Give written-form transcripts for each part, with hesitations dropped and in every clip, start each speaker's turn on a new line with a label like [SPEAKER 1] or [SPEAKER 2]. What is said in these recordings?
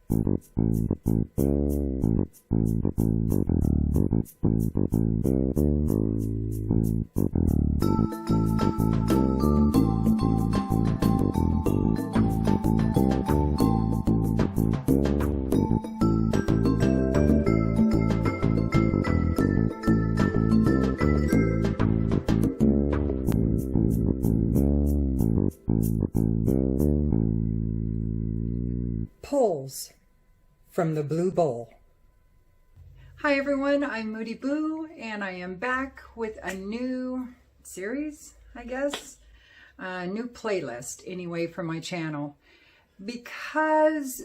[SPEAKER 1] Pulls from the Blue Bowl. Hi everyone, I'm Moody Boo, and I am back with a new series, I guess, a new playlist anyway for my channel, because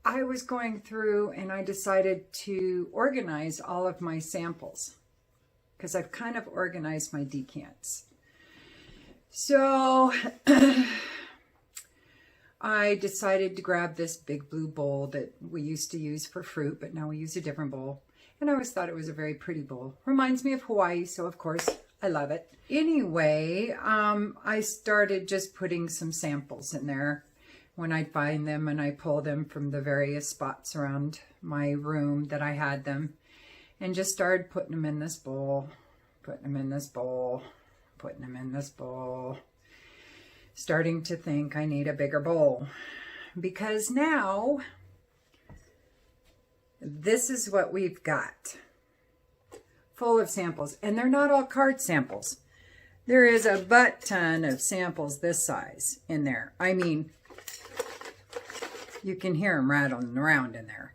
[SPEAKER 1] I was going through and I decided to organize all of my samples, because I've kind of organized my decants. So I decided to grab this big blue bowl that we used to use for fruit, but now we use a different bowl. And I always thought it was a very pretty bowl. Reminds me of Hawaii, so of course I love it. Anyway, I started just putting some samples in there when I find them, and I pull them from the various spots around my room that I had them, and just started putting them in this bowl, putting them in this bowl, putting them in this bowl. Starting to think I need a bigger bowl, because now this is what we've got, full of samples, and they're not all card samples. There is a butt ton of samples this size in there. I mean, you can hear them rattling around in there.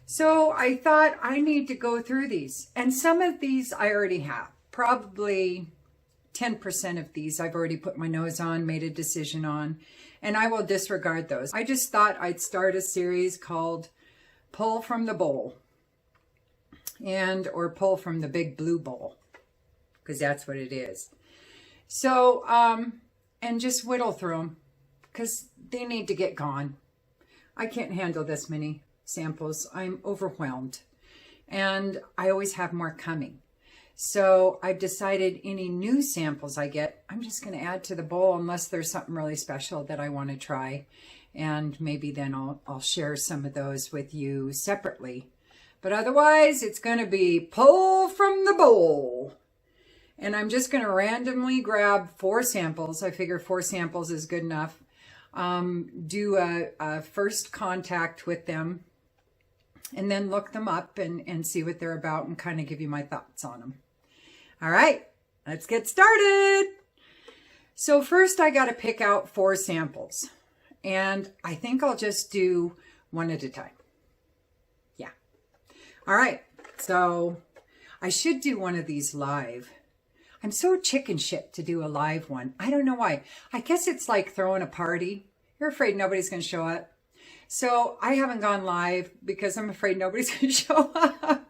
[SPEAKER 1] So I thought I need to go through these, and some of these I already have, probably 10% of these I've already put my nose on, made a decision on, and I will disregard those. I just thought I'd start a series called Pull from the Bowl, or Pull from the Big Blue Bowl, because that's what it is. So, and just whittle through them, because they need to get gone. I can't handle this many samples. I'm overwhelmed, and I always have more coming. So I've decided any new samples I get, I'm just going to add to the bowl, unless there's something really special that I want to try. And maybe then I'll share some of those with you separately. But otherwise, it's going to be pull from the bowl. And I'm just going to randomly grab 4 samples. I figure 4 samples is good enough. Do a first contact with them, and then look them up and see what they're about, and kind of give you my thoughts on them. All right, let's get started. So first I got to pick out 4 samples, and I think I'll just do one at a time. Yeah. All right, so I should do one of these live. I'm so chicken shit to do a live one. I don't know why. I guess it's like throwing a party. You're afraid nobody's going to show up. So I haven't gone live because I'm afraid nobody's going to show up.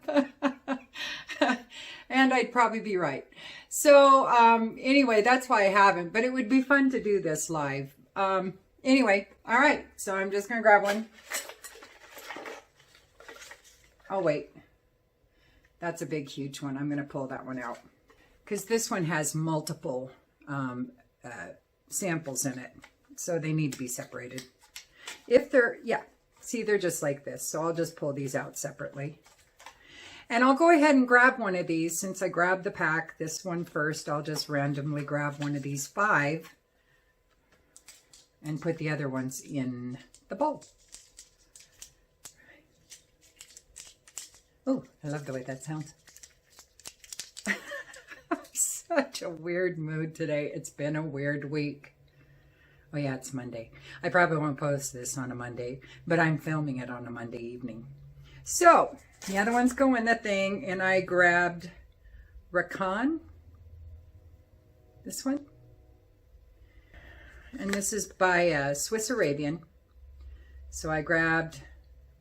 [SPEAKER 1] And I'd probably be right. So anyway, that's why I haven't. But it would be fun to do this live. Anyway, all right. So I'm just going to grab one. Oh, wait. That's a big, huge one. I'm going to pull that one out, because this one has multiple samples in it. So they need to be separated. If they're, yeah, see, they're just like this. So I'll just pull these out separately. And I'll go ahead and grab one of these. Since I grabbed the pack, this one first, I'll just randomly grab one of these 5 and put the other ones in the bowl. Oh, I love the way that sounds. I'm such a weird mood today. It's been a weird week. Oh yeah, it's Monday. I probably won't post this on a Monday, but I'm filming it on a Monday evening. So the other ones go in the thing, and I grabbed Rakan, this one, and this is by Swiss Arabian. So I grabbed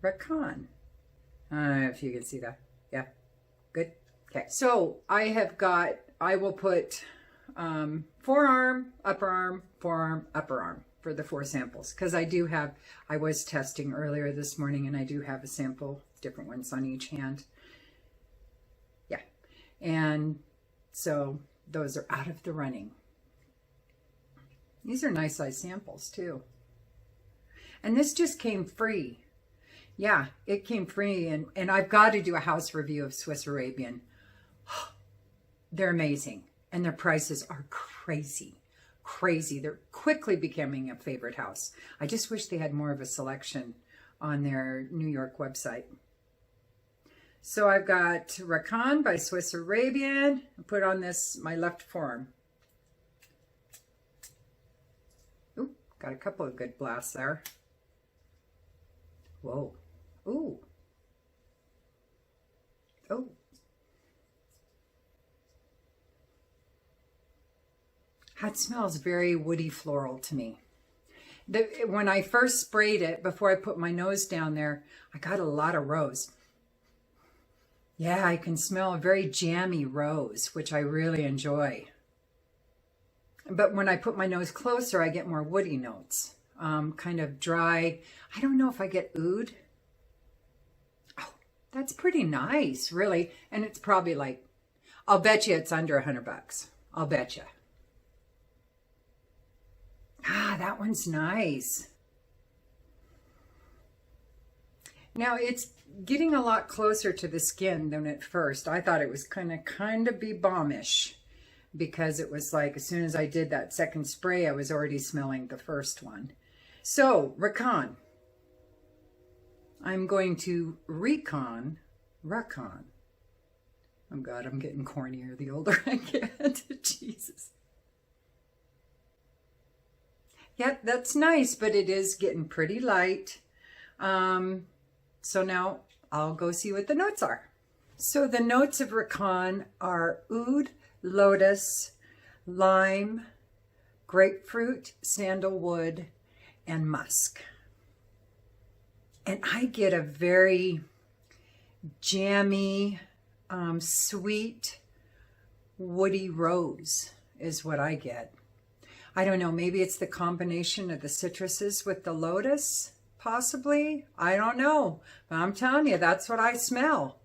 [SPEAKER 1] Rakan. I don't know if you can see that. Yeah, good. Okay, so I will put forearm, upper arm, forearm, upper arm for the 4 samples, because I was testing earlier this morning, and I do have a sample, different ones on each hand. Yeah, and so those are out of the running. These are nice size samples too. And this just came free. Yeah, it came free, and I've got to do a house review of Swiss Arabian. They're amazing, and their prices are crazy. Crazy. They're quickly becoming a favorite house. I just wish they had more of a selection on their New York website. So I've got Rakan by Swiss Arabian. I put on this, my left forearm. Ooh, got a couple of good blasts there. Whoa. Ooh. Oh. That smells very woody floral to me. When I first sprayed it, before I put my nose down there, I got a lot of rose. Yeah, I can smell a very jammy rose, which I really enjoy. But when I put my nose closer, I get more woody notes. Kind of dry. I don't know if I get oud. Oh, that's pretty nice, really. And it's probably like, I'll bet you it's under $100. I'll bet you. Ah, that one's nice. Now it's getting a lot closer to the skin than at first. I thought it was kind of be balmish, because it was like as soon as I did that second spray, I was already smelling the first one. So Rakan, I'm going to Rakan. Oh God, I'm getting cornier the older I get. Jesus. Yeah, that's nice, but it is getting pretty light. So now I'll go see what the notes are. So the notes of Rakan are oud, lotus, lime, grapefruit, sandalwood, and musk. And I get a very jammy, sweet, woody rose is what I get. I don't know, maybe it's the combination of the citruses with the lotus, possibly. I don't know, but I'm telling you, that's what I smell.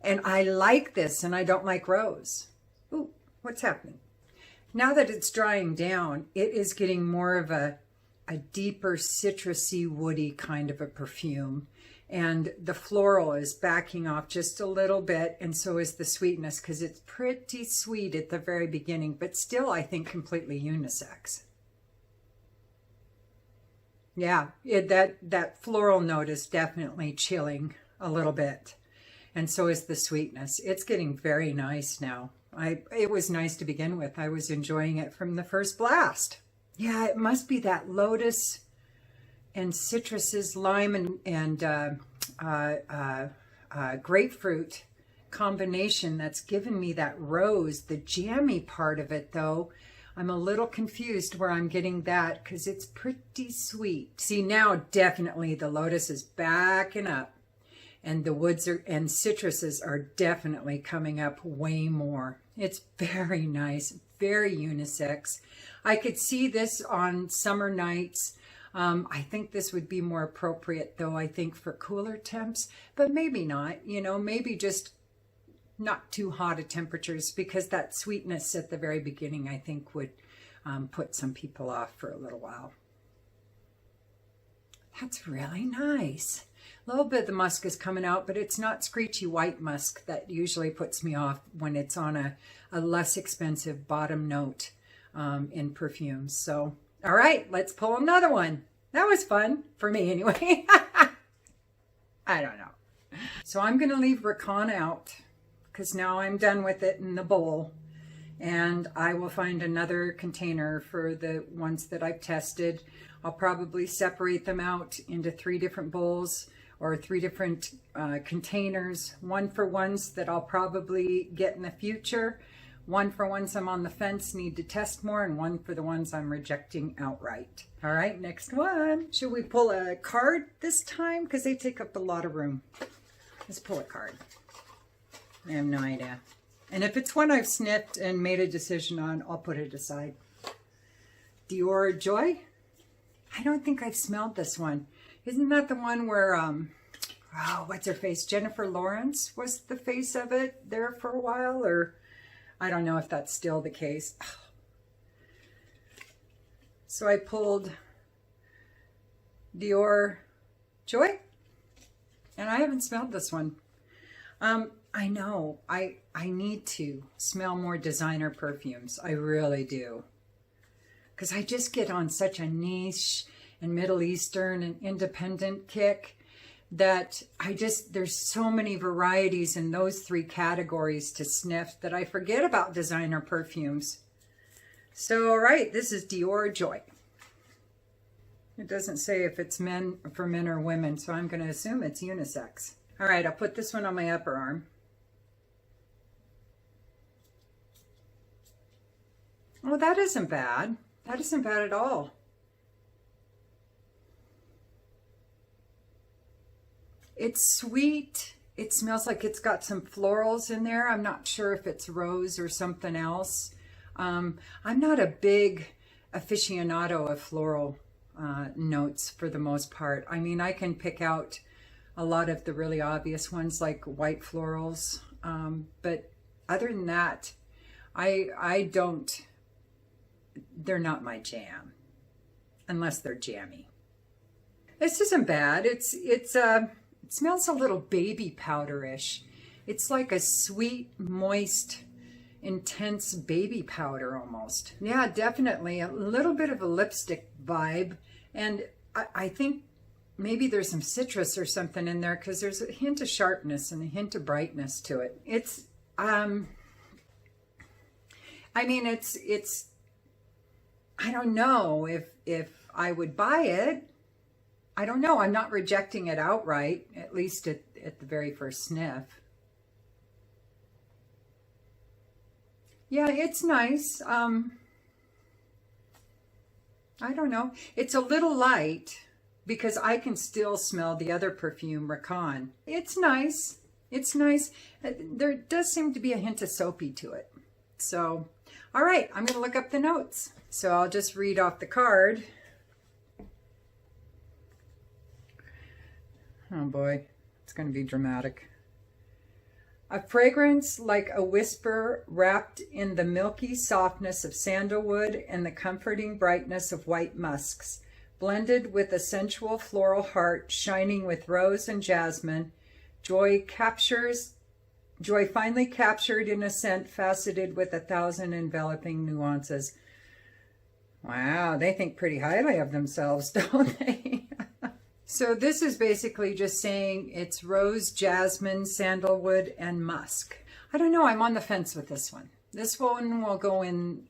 [SPEAKER 1] And I like this, and I don't like rose. Ooh, what's happening? Now that it's drying down, it is getting more of a deeper citrusy, woody kind of a perfume. And the floral is backing off just a little bit, and so is the sweetness, because it's pretty sweet at the very beginning, but still, I think, completely unisex. Yeah, that floral note is definitely chilling a little bit, and so is the sweetness. It's getting very nice now. It was nice to begin with. I was enjoying it from the first blast. Yeah, it must be that lotus and citruses, lime and grapefruit combination that's given me that rose. The jammy part of it, though, I'm a little confused where I'm getting that, because it's pretty sweet. See, now definitely the lotus is backing up, and the woods and citruses are definitely coming up way more. It's very nice, very unisex. I could see this on summer nights. I think this would be more appropriate, though, I think, for cooler temps, but maybe not, maybe just not too hot of temperatures, because that sweetness at the very beginning, I think, would put some people off for a little while. That's really nice. A little bit of the musk is coming out, but it's not screechy white musk that usually puts me off when it's on a less expensive bottom note in perfumes. So, all right, let's pull another one. That was fun, for me anyway. I don't know. So I'm going to leave Rakan out, because now I'm done with it in the bowl. And I will find another container for the ones that I've tested. I'll probably separate them out into 3 different bowls, or 3 different containers. One for ones that I'll probably get in the future, one for ones I'm on the fence, need to test more, and one for the ones I'm rejecting outright. All right, next one. Should we pull a card this time? Because they take up a lot of room. Let's pull a card. I have no idea. And if it's one I've sniffed and made a decision on, I'll put it aside. Dior Joy? I don't think I've smelled this one. Isn't that the one where, what's her face? Jennifer Lawrence was the face of it there for a while, or I don't know if that's still the case. So I pulled Dior Joy. And I haven't smelled this one. I know I need to smell more designer perfumes. I really do. Because I just get on such a niche and Middle Eastern and independent kick that there's so many varieties in those three categories to sniff that I forget about designer perfumes. So, all right, this is Dior Joy. It doesn't say if it's for men or women, so I'm going to assume it's unisex. All right, I'll put this one on my upper arm. Oh, that isn't bad. That isn't bad at all. It's sweet. It smells like it's got some florals in there. I'm not sure if it's rose or something else. I'm not a big aficionado of floral notes for the most part. I mean, I can pick out a lot of the really obvious ones like white florals. But other than that, I don't, they're not my jam unless they're jammy. This isn't bad. It smells a little baby powderish. It's like a sweet, moist, intense baby powder almost. Yeah, definitely a little bit of a lipstick vibe. And I think maybe there's some citrus or something in there because there's a hint of sharpness and a hint of brightness to it. It's, I mean, it's, I don't know if I would buy it. I don't know. I'm not rejecting it outright, at least at the very first sniff. Yeah, it's nice. I don't know. It's a little light because I can still smell the other perfume, Rakan. It's nice. It's nice. There does seem to be a hint of soapy to it. So, all right, I'm going to look up the notes. So I'll just read off the card. Oh boy, it's going to be dramatic. A fragrance like a whisper wrapped in the milky softness of sandalwood and the comforting brightness of white musks, blended with a sensual floral heart shining with rose and jasmine. Joy finally captured in a scent faceted with 1,000 enveloping nuances. Wow, they think pretty highly of themselves, don't they? So this is basically just saying it's rose, jasmine, sandalwood, and musk. I don't know. I'm on the fence with this one. This one will go in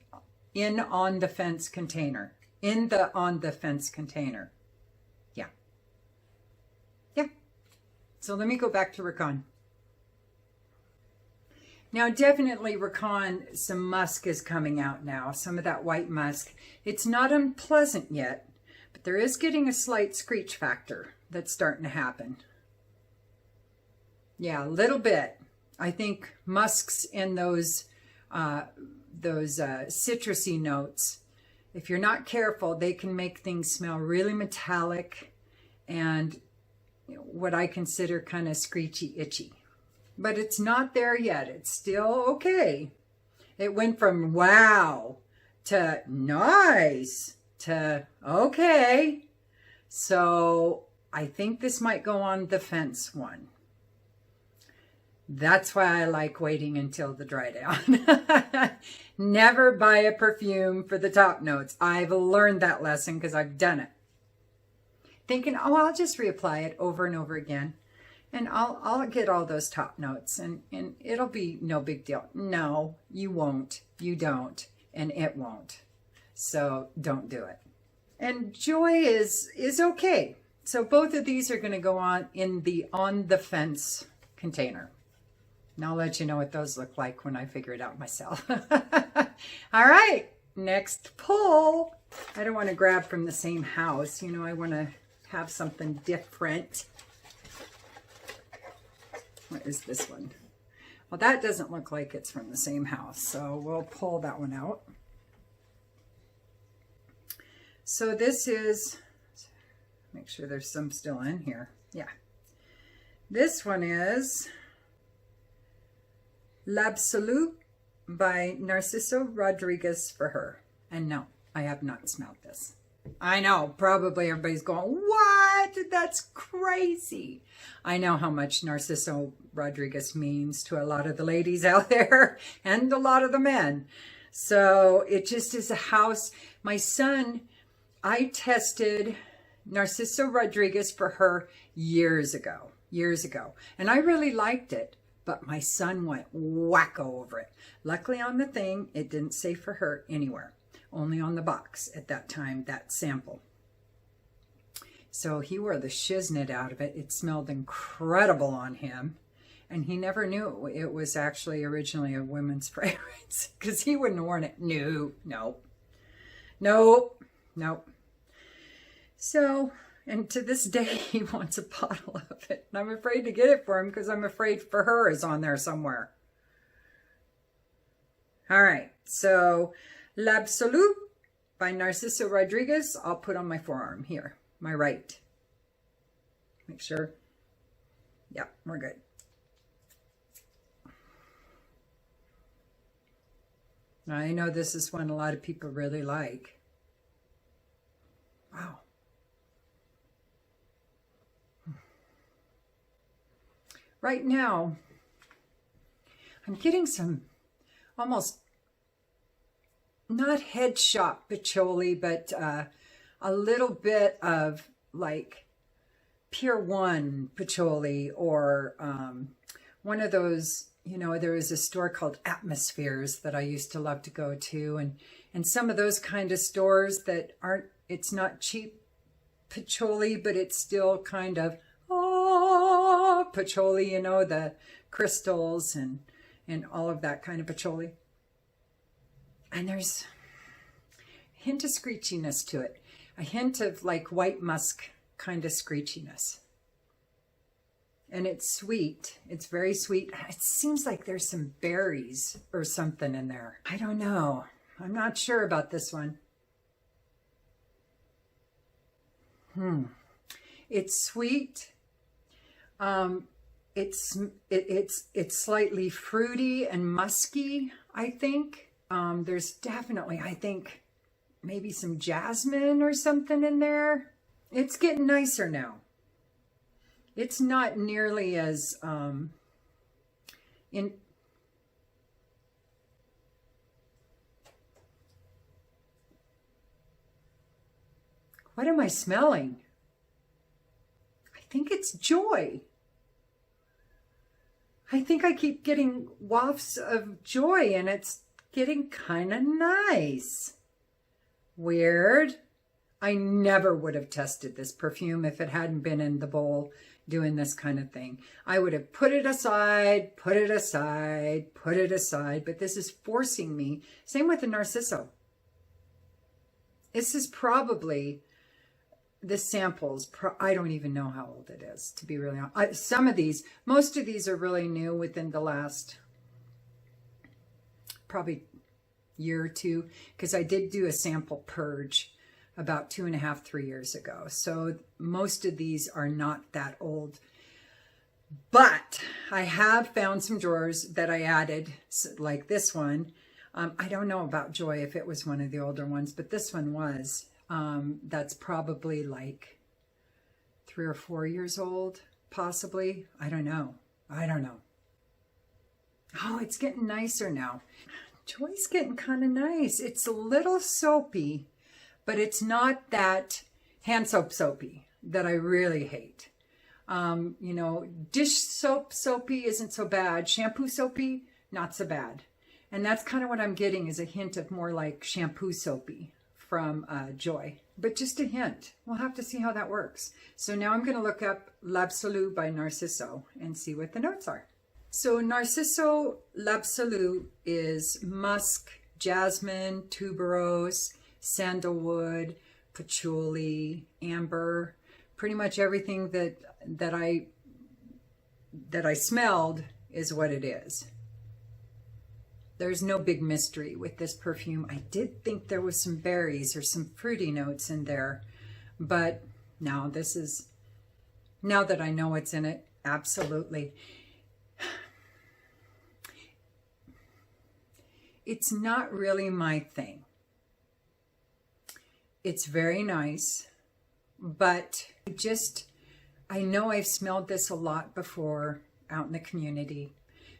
[SPEAKER 1] on the fence container. In the on the fence container. Yeah. Yeah. So let me go back to Rakan. Now, definitely Rakan, some musk is coming out now. Some of that white musk. It's not unpleasant yet. But there is getting a slight screech factor that's starting to happen. Yeah, a little bit. I think musks and those citrusy notes, if you're not careful, they can make things smell really metallic and what I consider kind of screechy, itchy. But it's not there yet. It's still okay. It went from wow to nice to okay. So I think this might go on the fence one. That's why I like waiting until the dry down. Never buy a perfume for the top notes. I've learned that lesson because I've done it. Thinking, oh, I'll just reapply it over and over again. And I'll get all those top notes and it'll be no big deal. No, you won't. You don't. And it won't. So don't do it. And Joy is okay. So both of these are going to go on in the on the fence container. And I'll let you know what those look like when I figure it out myself. All right, next pull. I don't want to grab from the same house. You know, I want to have something different. What is this one? Well, that doesn't look like it's from the same house, so we'll pull that one out. So this is, make sure there's some still in here. Yeah. This one is L'Absolu by Narciso Rodriguez for her. And no, I have not smelled this. I know, probably everybody's going, what? That's crazy. I know how much Narciso Rodriguez means to a lot of the ladies out there and a lot of the men. So it just is a house. My son, I tested Narciso Rodriguez for her years ago. And I really liked it, but my son went wacko over it. Luckily on the thing, it didn't say for her anywhere. Only on the box at that time, that sample. So he wore the shiznit out of it. It smelled incredible on him. And he never knew it was actually originally a women's fragrance because he wouldn't have worn it. Nope. So, and to this day, he wants a bottle of it. And I'm afraid to get it for him because I'm afraid for her is on there somewhere. All right, so L'Absolu by Narciso Rodriguez, I'll put on my forearm here, my right. Make sure. Yeah, we're good. I know this is one a lot of people really like. Wow. Right now, I'm getting some almost not head shop patchouli, but a little bit of like Pier 1 patchouli or one of those, you know, there was a store called Atmospheres that I used to love to go to. And some of those kind of stores that aren't, it's not cheap patchouli, but it's still kind of, patchouli, you know, the crystals and all of that kind of patchouli. And there's a hint of screechiness to it. A hint of like white musk kind of screechiness. And it's sweet. It's very sweet. It seems like there's some berries or something in there. I don't know. I'm not sure about this one. It's sweet. It's slightly fruity and musky, I think. There's definitely, I think, maybe some jasmine or something in there. It's getting nicer now. It's not nearly as What am I smelling? I think it's joy. I think I keep getting wafts of joy and it's getting kind of nice. Weird. I never would have tested this perfume if it hadn't been in the bowl doing this kind of thing. I would have put it aside, but this is forcing me. Same with the Narciso. This is probably the samples. I don't even know how old it is, to be really honest. Most of these are really new within the last probably year or two, because I did do a sample purge about 2.5, 3 years ago. So most of these are not that old. But I have found some drawers that I added, like this one. I don't know about Joy if it was one of the older ones, but this one was. That's probably like 3 or 4 years old, possibly. I don't know. Oh, it's getting nicer now. Joy's getting kind of nice. It's a little soapy, but it's not that hand soapy that I really hate. You know, dish soapy isn't so bad. Shampoo soapy, not so bad. And that's kind of what I'm getting, is a hint of more like shampoo soapy from Joy. But just a hint. We'll have to see how that works. So now I'm going to look up L'Absolu by Narciso and see what the notes are. So Narciso L'Absolu is musk, jasmine, tuberose, sandalwood, patchouli, amber, pretty much everything that I smelled is what it is. There's no big mystery with this perfume. I did think there was some berries or some fruity notes in there, but no, now that I know what's in it, absolutely. It's not really my thing. it's very nice, but I know I've smelled this a lot before out in the community.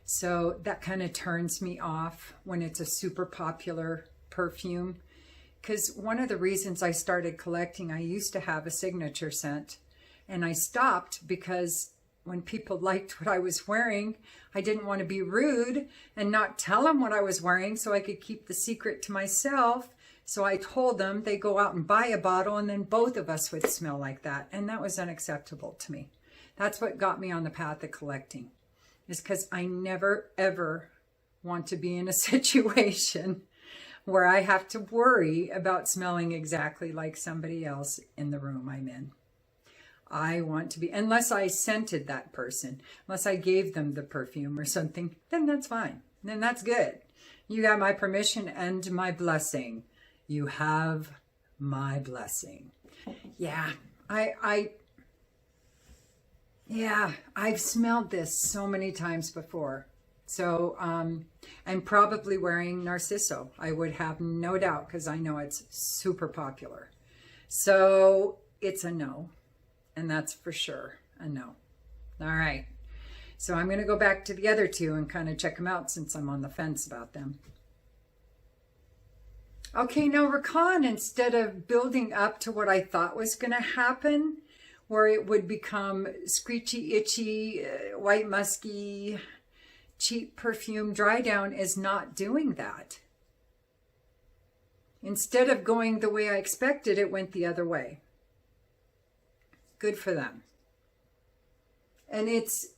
[SPEAKER 1] So that kind of turns me off when it's a super popular perfume. Because one of the reasons I started collecting, I used to have a signature scent, and I stopped because when people liked what I was wearing, I didn't want to be rude and not tell them what I was wearing so I could keep the secret to myself. So I told them they go out and buy a bottle, and then both of us would smell like that. And that was unacceptable to me. That's what got me on the path of collecting, is because I never, ever want to be in a situation where I have to worry about smelling exactly like somebody else in the room I'm in. I want to be, unless I scented that person, unless I gave them the perfume or something, then that's fine. Then that's good. You got my permission and my blessing. You have my blessing. Yeah, I've smelled this so many times before. So I'm probably wearing Narciso. I would have no doubt, because I know it's super popular. So it's a no. And that's for sure a no. All right. So I'm going to go back to the other two and kind of check them out since I'm on the fence about them. Okay, now Rakan, instead of building up to what I thought was going to happen, where it would become screechy, itchy, white musky, cheap perfume, dry down is not doing that. Instead of going the way I expected, it went the other way. Good for them. And it's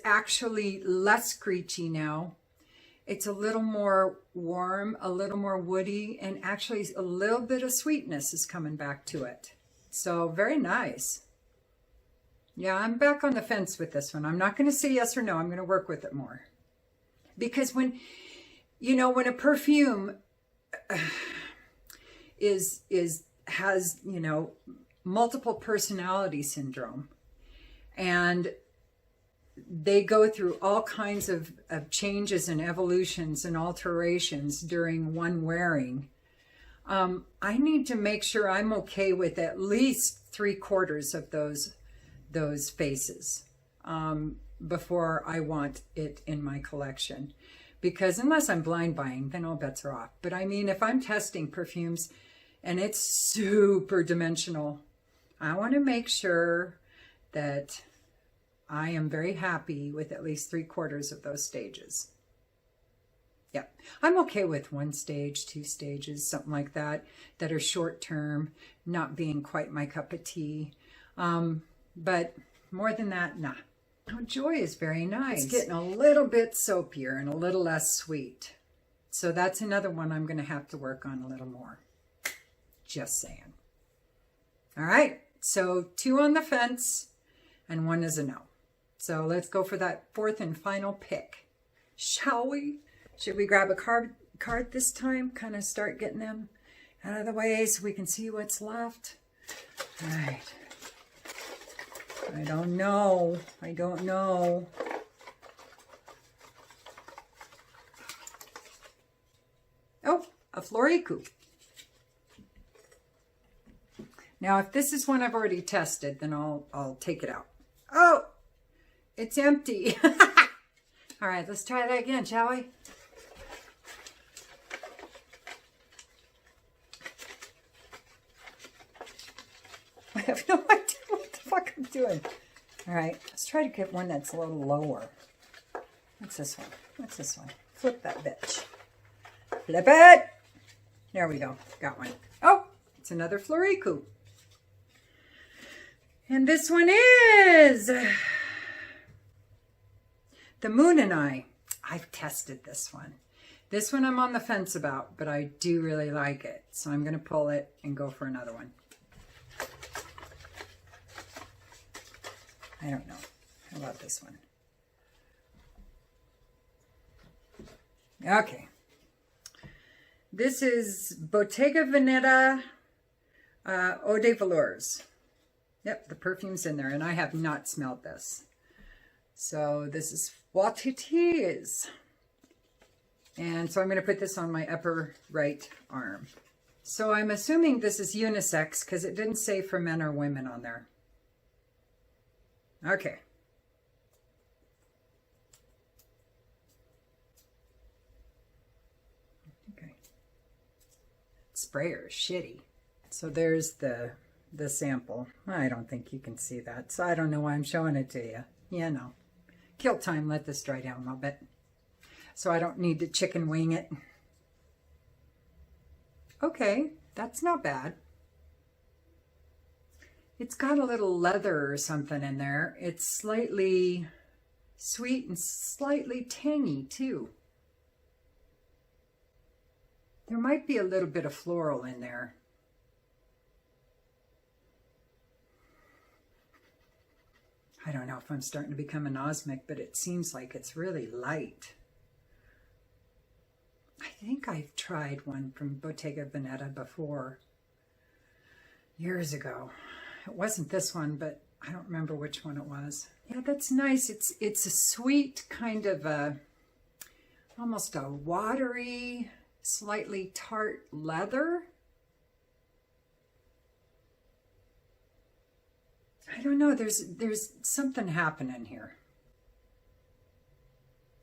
[SPEAKER 1] actually less screechy now. It's a little more warm, a little more woody, and actually a little bit of sweetness is coming back to it. So very nice. Yeah, I'm back on the fence with this one. I'm not going to say yes or no. I'm going to work with it more. Because when a perfume has multiple personality syndrome, and they go through all kinds of changes and evolutions and alterations during one wearing, I need to make sure I'm okay with at least 3/4 of those faces before I want it in my collection. Because unless I'm blind buying, then all bets are off. But I mean, if I'm testing perfumes and it's super dimensional, I want to make sure that I am very happy with at least 3/4 of those stages. Yeah, I'm okay with 1 stage, 2 stages, something like that are short term, not being quite my cup of tea. But more than that, nah. Oh, Joy is very nice. It's getting a little bit soapier and a little less sweet. So that's another one I'm going to have to work on a little more. Just saying. All right, so 2 on the fence and 1 is a no. So let's go for that 4th and final pick. Shall we? Should we grab a card this time? Kind of start getting them out of the way so we can see what's left. All right. I don't know. Oh, a Floricu. Now, if this is one I've already tested, then I'll take it out. Oh, it's empty. All right, let's try that again, shall we? I have no idea what the fuck I'm doing. All right, let's try to get one that's a little lower. What's this one? Flip that bitch. Flip it. There we go. Got one. Oh, it's another Floricu. And this one is the Moon and I. I've tested this one. This one I'm on the fence about, but I do really like it. So I'm going to pull it and go for another one. I don't know. How about this one? Okay. This is Bottega Veneta Eau de Velours. Yep, the perfume's in there, and I have not smelled this. So this is what it is. And so I'm going to put this on my upper right arm. So I'm assuming this is unisex because it didn't say for men or women on there. Okay. Okay. Sprayer is shitty. So there's the sample. I don't think you can see that, so I don't know why I'm showing it to you. Yeah, no. Kill time, let this dry down a little bit. So I don't need to chicken wing it. Okay, that's not bad. It's got a little leather or something in there. It's slightly sweet and slightly tangy too. There might be a little bit of floral in there. I don't know if I'm starting to become anosmic, but it seems like it's really light. I think I've tried one from Bottega Veneta before, years ago. It wasn't this one, but I don't remember which one it was. Yeah, that's nice. It's a sweet kind of almost a watery, slightly tart leather. I don't know, there's something happening here.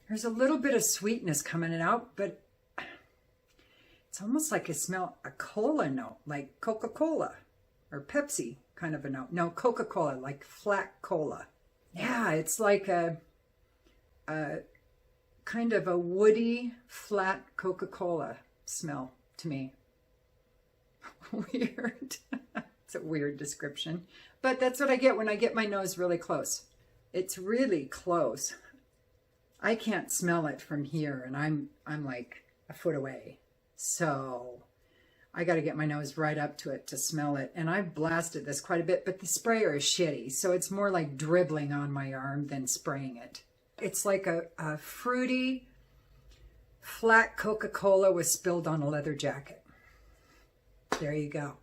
[SPEAKER 1] There's a little bit of sweetness coming out, but it's almost like I smell a cola note, like Coca-Cola or Pepsi kind of a note. No, Coca-Cola, like flat cola. Yeah, it's like a kind of a woody, flat Coca-Cola smell to me. Weird. It's a weird description, but that's what I get when I get my nose really close. It's really close. I can't smell it from here, and I'm like a foot away. So I got to get my nose right up to it to smell it. And I've blasted this quite a bit, but the sprayer is shitty. So it's more like dribbling on my arm than spraying it. It's like a fruity, flat Coca-Cola was spilled on a leather jacket. There you go.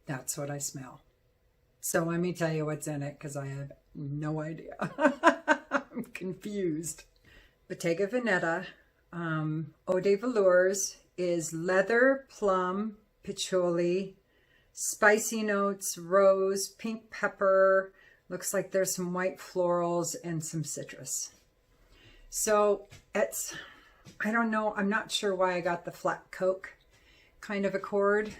[SPEAKER 1] That's what I smell. So let me tell you what's in it, because I have no idea. I'm confused. Bottega Veneta Eau de Velours is leather, plum, patchouli, spicy notes, rose, pink pepper. Looks like there's some white florals and some citrus. So it's, I don't know, I'm not sure why I got the flat Coke kind of accord.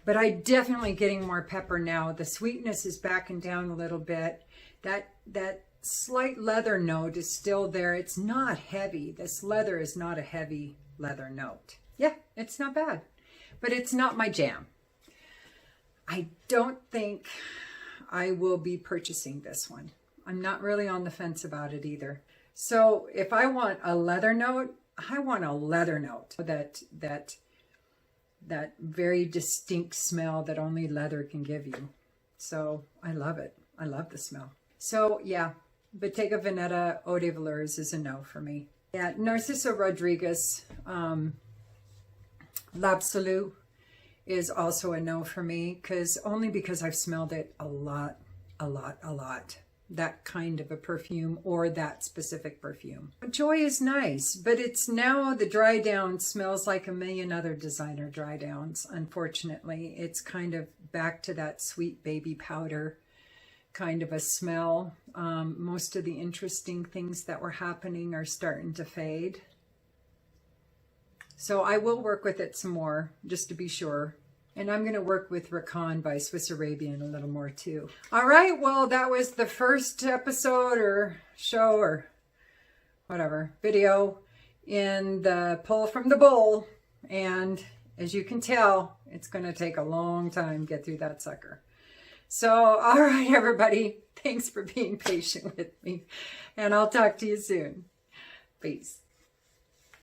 [SPEAKER 1] But I'm definitely getting more pepper now. The sweetness is backing down a little bit. That slight leather note is still there. It's not heavy. This leather is not a heavy leather note. Yeah, it's not bad. But it's not my jam. I don't think I will be purchasing this one. I'm not really on the fence about it either. So if I want a leather note, I want a leather note. That very distinct smell that only leather can give you. So I love it. I love the smell. So yeah, Bottega Veneta Eau de Velours is a no for me. Yeah, Narciso Rodriguez L'Absolu is also a no for me, only because I've smelled it a lot. That kind of a perfume, or that specific perfume. Joy is nice, but it's now the dry down smells like a million other designer dry downs. Unfortunately, it's kind of back to that sweet baby powder kind of a smell. Most of the interesting things that were happening are starting to fade. So I will work with it some more, just to be sure. And I'm going to work with Rakan by Swiss Arabian a little more too. All right, well, that was the first episode or show or whatever, video in the Pull from the Bowl. And as you can tell, it's going to take a long time to get through that sucker. So, all right, everybody, thanks for being patient with me. And I'll talk to you soon. Peace.